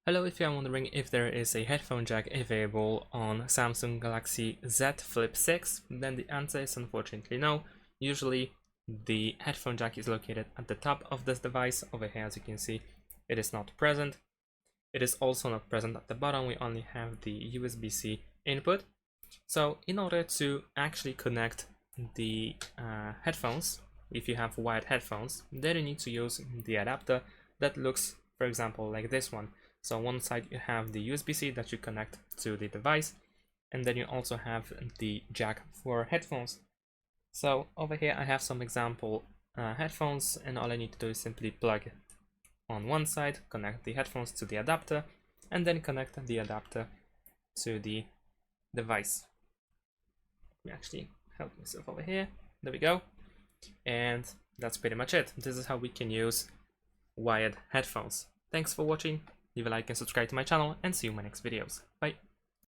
Hello, if you are wondering if there is a headphone jack available on Samsung Galaxy Z Flip 6, then the answer is unfortunately no. Usually the headphone jack is located at the top of this device. Over here, as you can see, it is not present. It is also not present at the bottom. We only have the USB-C input. So in order to actually connect the headphones, if you have wired headphones, then you need to use the adapter that looks, for example, like this one. So on one side you have the USB-C that you connect to the device, and then you also have the jack for headphones. So over here I have some example headphones, and all I need to do is simply plug on one side, connect the headphones to the adapter, and then connect the adapter to the device. Let me actually help myself over here. There we go. And that's pretty much it. This is how we can use wired headphones. Thanks for watching. Leave a like and subscribe to my channel, and see you in my next videos. Bye.